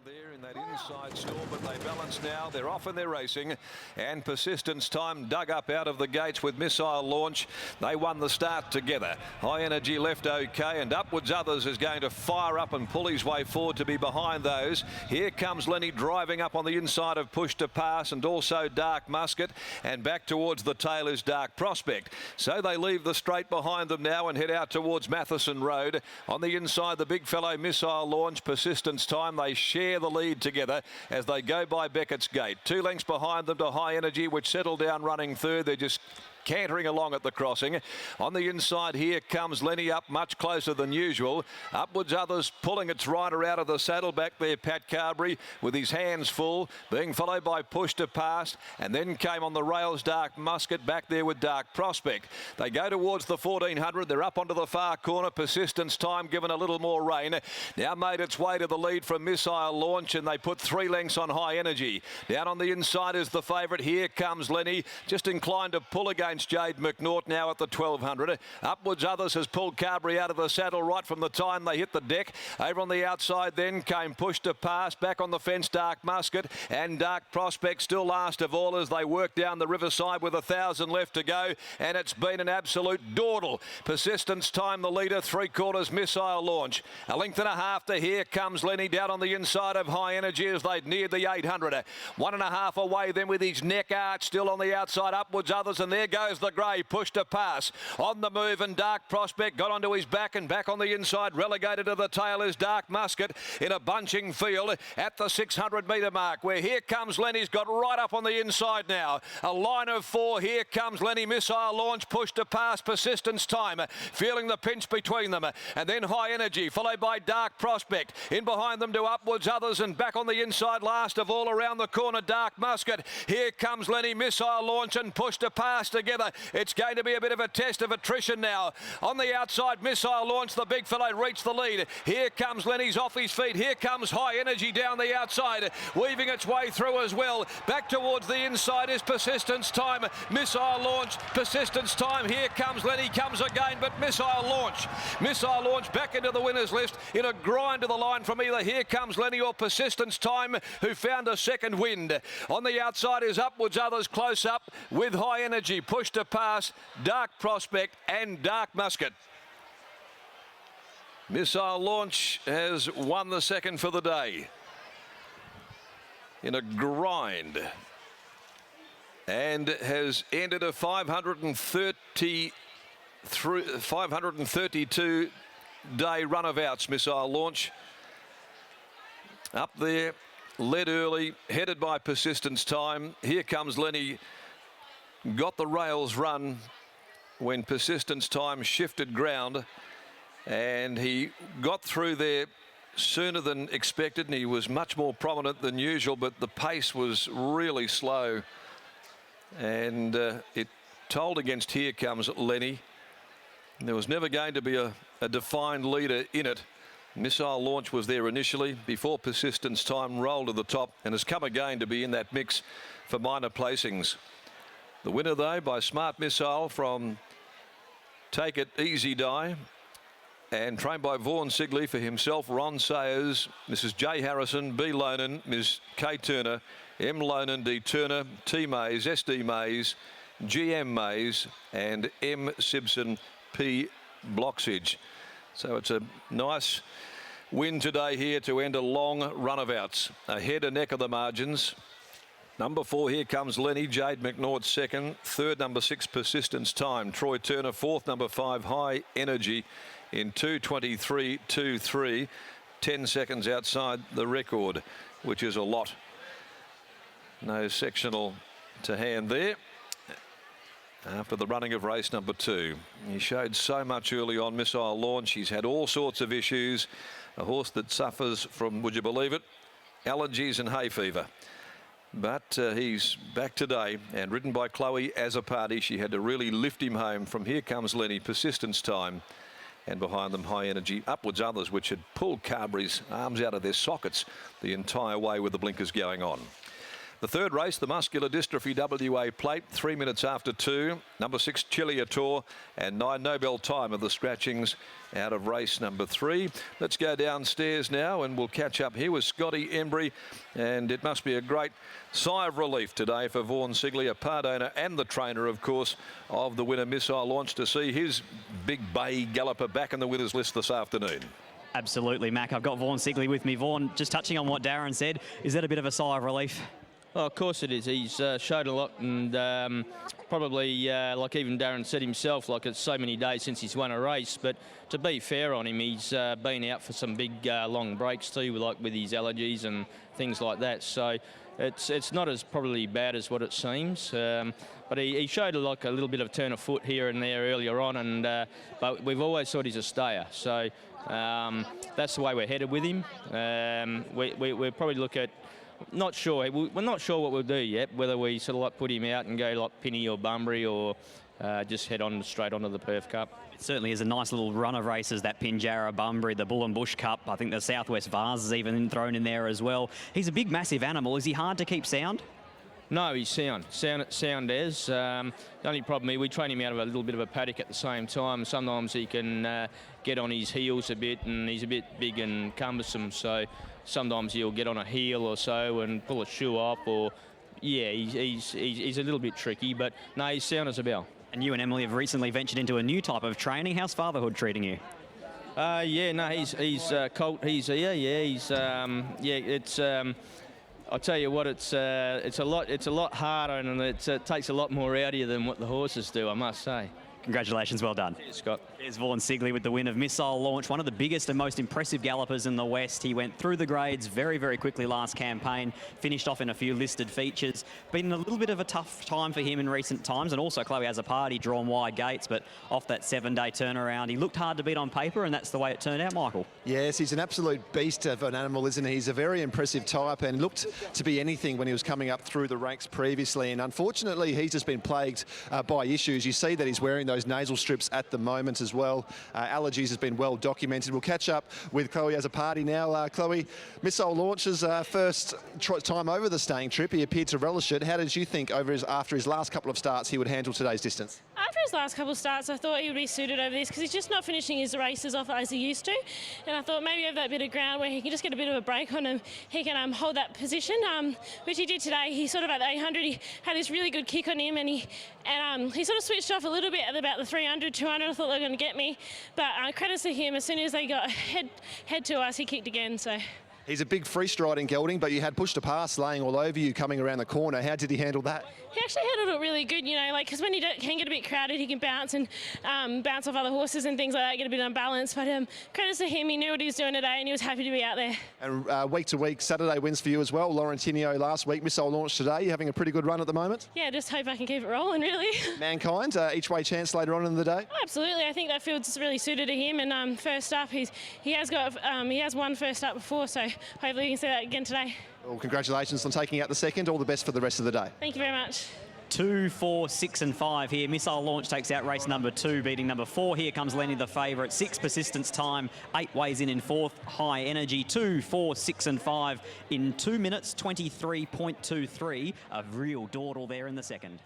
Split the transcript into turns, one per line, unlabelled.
there in that inside store, but they balance now. They're off and they're racing, and Persistence Time dug up out of the gates with Missile Launch. They won the start together. High Energy left okay, and Upwards Others is going to fire up and pull his way forward to be behind those. Here comes Lenny driving up on the inside of Push to Pass, and also Dark Musket, and back towards the tail is Dark Prospect. So they leave the straight behind them now and head out towards Matheson Road. On the inside, the big fellow Missile Launch, Persistence Time, they share the lead together as they go by Beckett's Gate. 2 lengths behind them to High Energy, which settled down running third. They're just cantering along at the crossing. On the inside, here comes Lenny up much closer than usual. Upwards Others pulling its rider out of the saddle back there, Pat Carberry, with his hands full, being followed by Push to Pass, and then came on the rails Dark Musket back there with Dark Prospect. They go towards the 1400. They're up onto the far corner. Persistence Time given a little more rain. Now made its way to the lead from Missile Launch, and they put 3 lengths on High Energy. Down on the inside is the favourite. Here comes Lenny, just inclined to pull against Jade McNaught now at the 1200. Upwards Others has pulled Carberry out of the saddle right from the time they hit the deck. Over on the outside then came Push to Pass. Back on the fence, Dark Musket, and Dark Prospect still last of all as they work down the riverside with 1,000 left to go, and it's been an absolute dawdle. Persistence Time the leader, 3/4 Missile Launch. 1.5 lengths to Here Comes Lenny down on the inside of High Energy as they'd neared the 800. 1.5 away then with his neck arch still on the outside. Upwards Others, and there goes the grey. Push to Pass on the move, and Dark Prospect got onto his back, and back on the inside relegated to the tail is Dark Musket in a bunching field at the 600 metre mark, where Here Comes Lenny's got right up on the inside now. A line of 4. Here comes Lenny, Missile Launch, Push to Pass, Persistence Time feeling the pinch between them, and then High Energy followed by Dark Prospect. In behind them to Upwards Others, and back on the inside last of all around the corner Dark Musket. Here comes Lenny, Missile Launch and Push to Pass together. It's going to be a bit of a test of attrition now. On the outside, Missile Launch, the big fellow, reached the lead. Here comes Lenny's off his feet. Here comes High Energy down the outside, weaving its way through as well. Back towards the inside is Persistence Time. Missile Launch, Persistence Time. Here comes Lenny, comes again, but Missile Launch. Missile Launch back into the winners list in a grind to the line from either Here Comes Lenny or Persistence Time, who found a second wind. On the outside is Upwards Others close up with High Energy, Push to Pass, Dark Prospect and Dark Musket. Missile Launch has won the second for the day in a grind and has ended a 532 day run of outs. Missile Launch up there, led early, headed by Persistence Time. Here comes Lenny, got the rails run when Persistence Time shifted ground, and he got through there sooner than expected, and he was much more prominent than usual, but the pace was really slow, and it told against Here Comes Lenny. There was never going to be a defined leader in it. Missile Launch was there initially before Persistence Time rolled to the top, and has come again to be in that mix for minor placings. The winner though by Smart Missile from Take It Easy Die, and trained by Vaughan Sigley for himself, Ron Sayers, Mrs. J. Harrison, B. Lonan, Ms. K. Turner, M. Lonan, D. Turner, T. Mays, S.D. Mays, G.M. Mays and M. Simpson, P. Bloxage. So it's a nice win today here to end a long run of outs. Ahead and neck of the margins. Number 4, Here Comes Lenny. Jade McNaught second. Third, number 6, Persistence Time. Troy Turner fourth. Number 5, High Energy in 2:23.23. 10 seconds outside the record, which is a lot. No sectional to hand there. After the running of race number 2, he showed so much early on. Missile Launch, he's had all sorts of issues. A horse that suffers from, would you believe it, allergies and hay fever. But he's back today and ridden by Chloe as a party. She had to really lift him home from Here Comes Lenny, Persistence Time, and behind them High Energy, Upwards Others, which had pulled Carberry's arms out of their sockets the entire way with the blinkers going on. The third race, the Muscular Dystrophy WA Plate, 3 minutes after 2. Number 6, Chiliator, and 9, Nobel Time of the scratchings out of race number 3. Let's go downstairs now and we'll catch up here with Scotty Embry. And it must be a great sigh of relief today for Vaughan Sigley, a part owner and the trainer, of course, of the winner Missile Launch, to see his big bay galloper back in the winners list this afternoon.
Absolutely, Mac. I've got Vaughan Sigley with me. Vaughan, just touching on what Darren said, is that a bit of a sigh of relief?
Oh, of course it is. He's showed a lot, and probably, like even Darren said himself, like it's so many days since he's won a race. But to be fair on him, he's been out for some big long breaks too, like with his allergies and things like that. So it's not as probably bad as what it seems. But he showed like a little bit of turn of foot here and there earlier on, and but we've always thought he's a stayer. So that's the way we're headed with him. We'll probably look at. Not sure. We're not sure what we'll do yet, whether we sort of like put him out and go like Pinny or Bunbury, or just head on straight onto the Perth Cup.
It certainly is a nice little run of races, that Pinjarra, Bunbury, the Bull and Bush Cup. I think the Southwest Vase is even thrown in there as well. He's a big, massive animal. Is he hard to keep sound?
No, he's sound as. The only problem is we train him out of a little bit of a paddock at the same time. Sometimes he can get on his heels a bit, and he's a bit big and cumbersome. So sometimes he'll get on a heel or so and pull a shoe off, or yeah, he's a little bit tricky. But no, he's sound as a bell.
And you and Emily have recently ventured into a new type of training. How's fatherhood treating you?
Yeah, no, he's colt. He's here. Yeah, he's yeah. It's. I'll tell you what, it's a lot harder, and it takes a lot more out of you than what the horses do, I must say.
Congratulations, well done.
Cheers, Scott.
There's Vaughan Sigley with the win of Missile Launch, one of the biggest and most impressive gallopers in the West. He went through the grades very, very quickly last campaign, finished off in a few listed features. Been a little bit of a tough time for him in recent times, and also Chloe has a party drawn wide gates, but off that 7-day turnaround, he looked hard to beat on paper, and that's the way it turned out, Michael.
Yes, he's an absolute beast of an animal, isn't he? He's a very impressive type and looked to be anything when he was coming up through the ranks previously, and unfortunately he's just been plagued by issues. You see that he's wearing those nasal strips at the moment as well. Allergies has been well documented. We'll catch up with Chloe as a party now. Chloe, Missile Launch's first time over the staying trip. He appeared to relish it. How did you think after his last couple of starts he would handle today's distance?
After his last couple of starts, I thought he would be suited over this because he's just not finishing his races off as he used to. And I thought maybe over that bit of ground where he can just get a bit of a break on him, he can hold that position, which he did today. He sort of at the 800, he had this really good kick on him, and he sort of switched off a little bit at about the 300, 200. I thought they were going to get me, but credits to him. As soon as they got head to us, he kicked again. So.
He's a big free strider in gelding, but you had pushed a pass laying all over you coming around the corner. How did he handle that?
He actually handled it really good, you know, like because when he can get a bit crowded, he can bounce and bounce off other horses and things like that, get a bit unbalanced. But credits to him, he knew what he was doing today, and he was happy to be out there. And
week to week, Saturday wins for you as well. Laurentino last week, Missile Launch today. You having a pretty good run at the moment?
Yeah, just hope I can keep it rolling, really.
Mankind, each way chance later on in the day.
Oh, absolutely, I think that field's really suited to him. And first up, he has won first up before, so hopefully you can see that again today.
Well, congratulations on taking out the second. All the best for the rest of the day.
Thank you very much.
2, 4, 6 and 5 here. Missile Launch takes out race number 2, beating number 4. Here comes Lenny the favourite. 6 Persistence Time, 8 weighs in 4th. High Energy, 2, 4, 6 and 5 in 2 minutes, 23.23. A real dawdle there in the second.